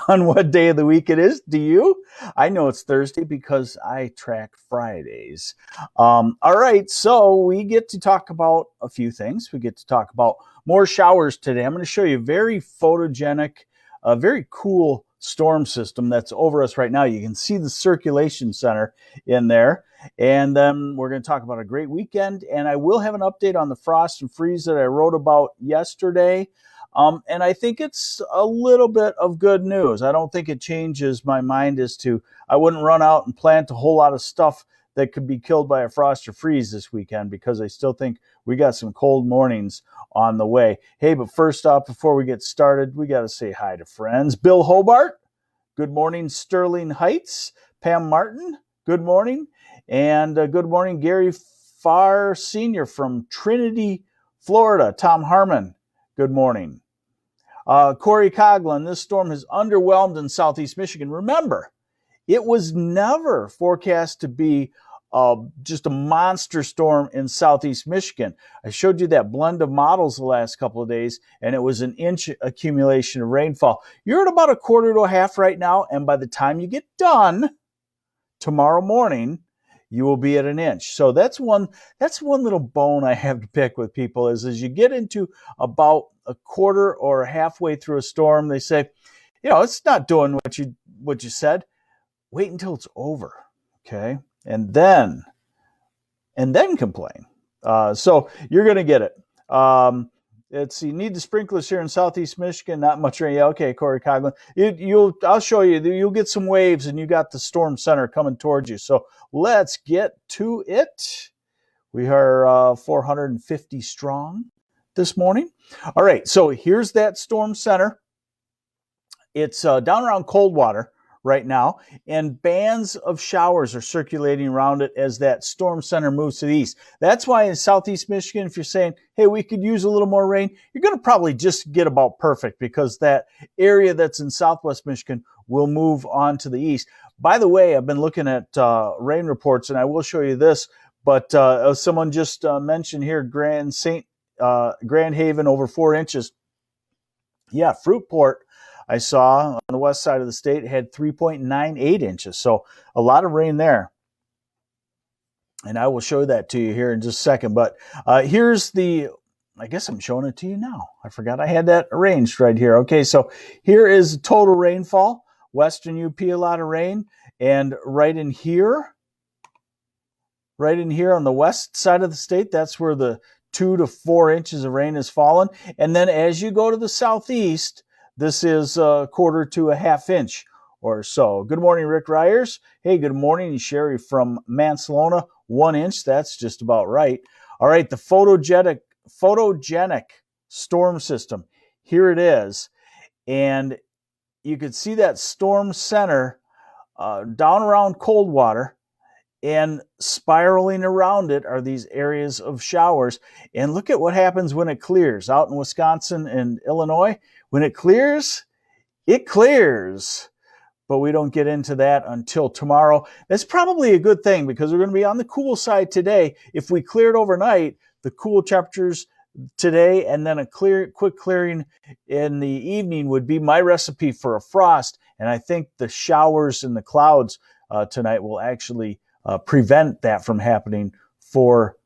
on what day of the week it is. Do you? I know it's Thursday because I track Fridays. All right, so we get to talk about a few things. We get to talk about more showers today. I'm going to show you a very photogenic, a very cool storm system that's over us right now. You can see the circulation center in there. And then we're going to talk about a great weekend. And I will have an update on the frost and freeze that I wrote about yesterday. And I think it's a little bit of good news. I don't think it changes my mind as to I wouldn't run out and plant a whole lot of stuff that could be killed by a frost or freeze this weekend, because I still think we got some cold mornings on the way. Hey, but first off, before we get started, we got to say hi to friends. Bill Hobart, good morning. Sterling Heights, Pam Martin, good morning. And good morning, Gary Farr Sr. from Trinity, Florida. Tom Harmon, good morning. Corey Coughlin, this storm has underwhelmed in southeast Michigan. Remember, it was never forecast to be just a monster storm in southeast Michigan. I showed you that blend of models the last couple of days, and it was an inch accumulation of rainfall. You're at about a quarter to a half right now, and by the time you get done tomorrow morning, you will be at an inch. So that's one little bone I have to pick with people is as you get into about a quarter or halfway through a storm, they say, it's not doing what you said. Wait until it's over, okay? And then complain. So you're going to get it. Let's see. Need the sprinklers here in southeast Michigan. Not much rain. Yeah, okay, Corey Coughlin. I'll show you. You'll get some waves, and you got the storm center coming towards you. So let's get to it. We are 450 strong this morning. All right. So here's that storm center. It's down around Coldwater right now, and bands of showers are circulating around it as that storm center moves to the east. That's why in southeast Michigan, if you're saying, hey, we could use a little more rain, you're going to probably just get about perfect, because that area that's in southwest Michigan will move on to the east. By the way, I've been looking at rain reports, and I will show you this, but someone just mentioned here, Grand Haven over 4 inches. Yeah, Fruitport, I saw on the west side of the state, had 3.98 inches. So a lot of rain there. And I will show that to you here in just a second. But here's I guess I'm showing it to you now. I forgot I had that arranged right here. Okay, so here is total rainfall. Western UP, a lot of rain. And right in here on the west side of the state, that's where the 2 to 4 inches of rain has fallen. And then as you go to the southeast, this is a quarter to a half inch or so. Good morning, Rick Ryers. Hey, good morning, Sherry from Mansalona. 1 inch, that's just about right. All right, the photogenic storm system. Here it is. And you can see that storm center down around Coldwater, and spiraling around it are these areas of showers. And look at what happens when it clears. Out in Wisconsin and Illinois, when it clears, but we don't get into that until tomorrow. That's probably a good thing, because we're going to be on the cool side today. If we cleared overnight, the cool temperatures today and then a quick clearing in the evening would be my recipe for a frost. And I think the showers and the clouds tonight will actually prevent that from happening for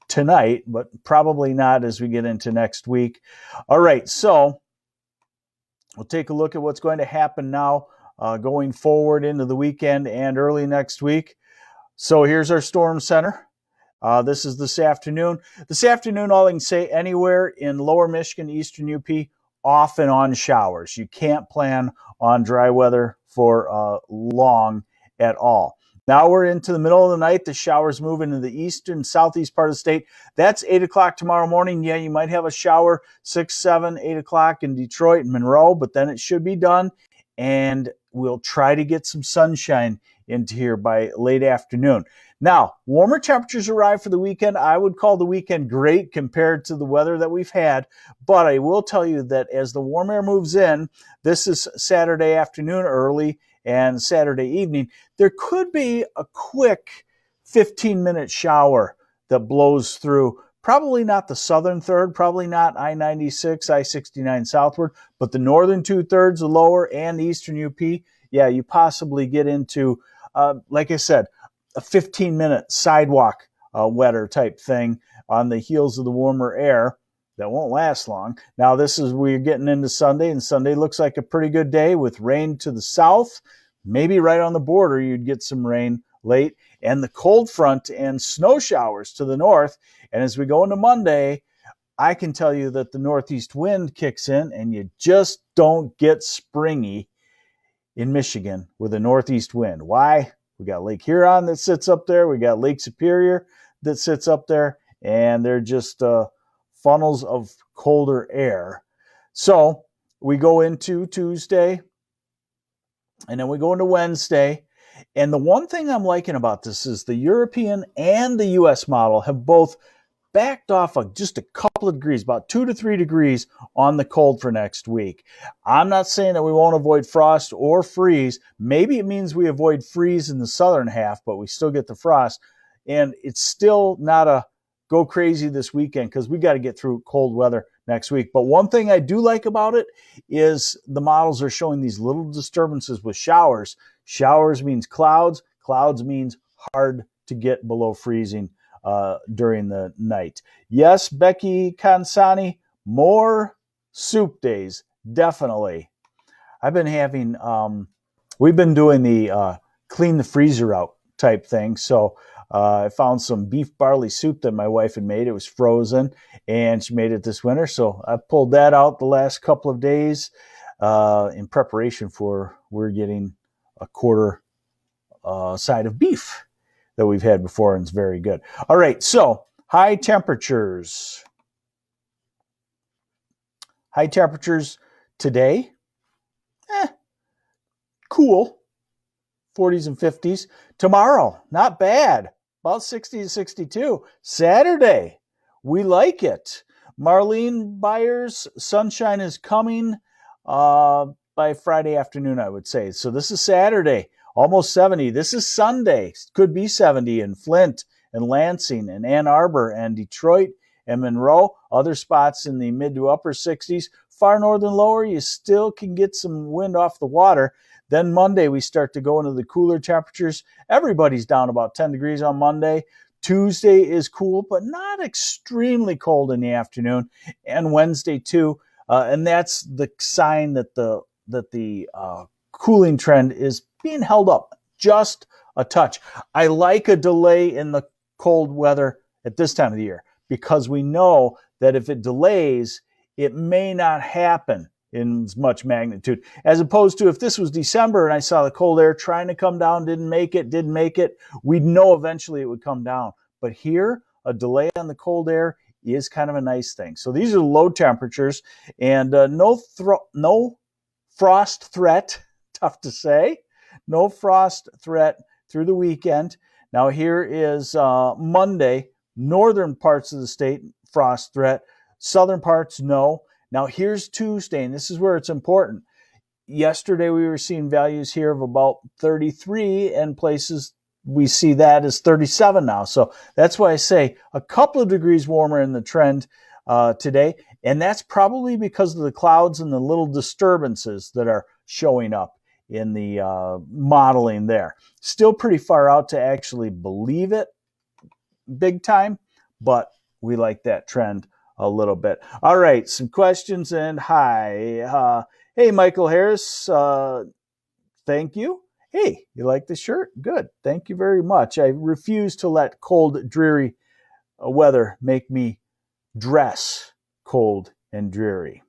tonight, but probably not as we get into next week. All right, so we'll take a look at what's going to happen now going forward into the weekend and early next week. So here's our storm center. This is this afternoon. This afternoon, all I can say, anywhere in lower Michigan, eastern UP, off and on showers. You can't plan on dry weather for long at all. Now we're into the middle of the night. The showers move into the eastern, southeast part of the state. That's 8 o'clock tomorrow morning. Yeah, you might have a shower 6, 7, 8 o'clock in Detroit and Monroe, but then it should be done. And we'll try to get some sunshine into here by late afternoon. Now, warmer temperatures arrive for the weekend. I would call the weekend great compared to the weather that we've had. But I will tell you that as the warm air moves in, this is Saturday afternoon early and Saturday evening, there could be a quick 15-minute shower that blows through, Probably not the southern third, probably not I-96, I-69 southward, but the northern two-thirds, the lower, and the eastern UP, yeah, you possibly get into, like I said, a 15-minute sidewalk weather type thing on the heels of the warmer air. That won't last long. Now, we're getting into Sunday, and Sunday looks like a pretty good day with rain to the south. Maybe right on the border, you'd get some rain late, and the cold front and snow showers to the north. And as we go into Monday, I can tell you that the northeast wind kicks in, and you just don't get springy in Michigan with a northeast wind. Why? We got Lake Huron that sits up there. We got Lake Superior that sits up there, and they're just funnels of colder air. So we go into Tuesday, and then we go into Wednesday. And the one thing I'm liking about this is the European and the U.S. model have both backed off just a couple of degrees, about 2 to 3 degrees on the cold for next week. I'm not saying that we won't avoid frost or freeze. Maybe it means we avoid freeze in the southern half, but we still get the frost. And it's still not a go crazy this weekend because we got to get through cold weather next week. But one thing I do like about it is the models are showing these little disturbances with showers. Showers means clouds. Clouds means hard to get below freezing during the night. Yes, Becky Kansani, more soup days, definitely. I've been having, we've been doing the clean the freezer out type thing. So I found some beef barley soup that my wife had made. It was frozen, and she made it this winter. So I pulled that out the last couple of days in preparation for we're getting a quarter side of beef that we've had before, and it's very good. All right, so high temperatures. High temperatures today, cool, 40s and 50s. Tomorrow, not bad, about 60 to 62. Saturday, we like it. Marlene Byers, sunshine is coming by Friday afternoon, I would say. So this is Saturday, almost 70. This is Sunday, could be 70 in Flint and Lansing and Ann Arbor and Detroit and Monroe. Other spots in the mid to upper 60s. Far northern lower, you still can get some wind off the water. Then Monday, we start to go into the cooler temperatures. Everybody's down about 10 degrees on Monday. Tuesday is cool, but not extremely cold in the afternoon. And Wednesday, too. And that's the sign that the cooling trend is being held up just a touch. I like a delay in the cold weather at this time of the year because we know that if it delays, it may not happen in as much magnitude, as opposed to if this was December and I saw the cold air trying to come down, didn't make it, we'd know eventually it would come down. But here, a delay on the cold air is kind of a nice thing. So these are low temperatures and no frost threat, tough to say, no frost threat through the weekend. Now here is Monday, northern parts of the state, frost threat, southern parts, no. Now here's Tuesday, and this is where it's important. Yesterday we were seeing values here of about 33, and places we see that as 37 now. So that's why I say a couple of degrees warmer in the trend today, and that's probably because of the clouds and the little disturbances that are showing up in the modeling there. Still pretty far out to actually believe it big time, but we like that trend a little bit. All right, some questions and hi. Hey, Michael Harris, thank you. Hey, you like the shirt? Good. Thank you very much. I refuse to let cold, dreary weather make me dress cold and dreary.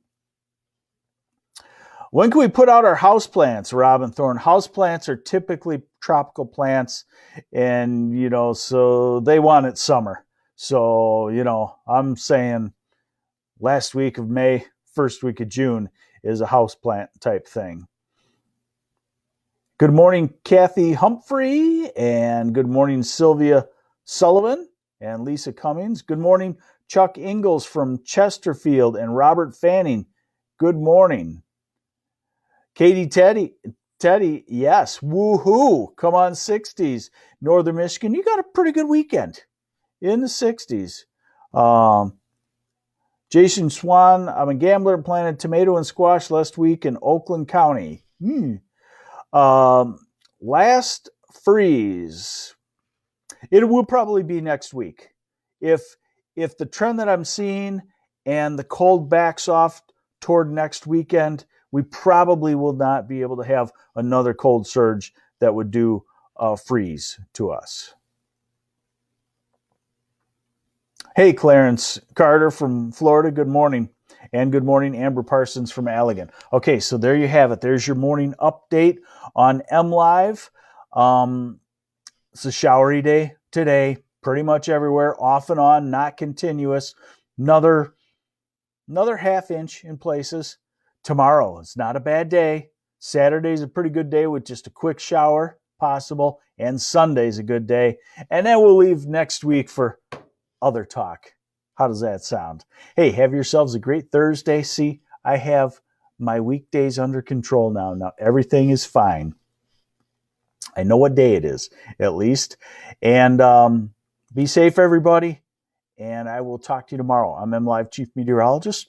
When can we put out our houseplants, Robin Thorne? Houseplants are typically tropical plants, and, so they want it summer. So, I'm saying last week of May, first week of June is a houseplant type thing. Good morning, Kathy Humphrey, and good morning, Sylvia Sullivan and Lisa Cummings. Good morning, Chuck Ingalls from Chesterfield and Robert Fanning. Good morning. Katie Teddy, yes, woohoo, come on 60s. Northern Michigan, you got a pretty good weekend in the 60s. Jason Swan, I'm a gambler and planted tomato and squash last week in Oakland County. Last freeze. It will probably be next week. If the trend that I'm seeing and the cold backs off toward next weekend, we probably will not be able to have another cold surge that would do a freeze to us. Hey, Clarence Carter from Florida, good morning. And good morning, Amber Parsons from Allegan. Okay, so there you have it. There's your morning update on MLive. It's a showery day today, pretty much everywhere, off and on, not continuous. Another half inch in places. Tomorrow, it's not a bad day. Saturday's a pretty good day with just a quick shower possible, and Sunday's a good day. And then we'll leave next week for other talk. How does that sound? Hey, have yourselves a great Thursday. See, I have my weekdays under control now. Now everything is fine. I know what day it is, at least. And be safe, everybody. And I will talk to you tomorrow. I'm MLive Chief Meteorologist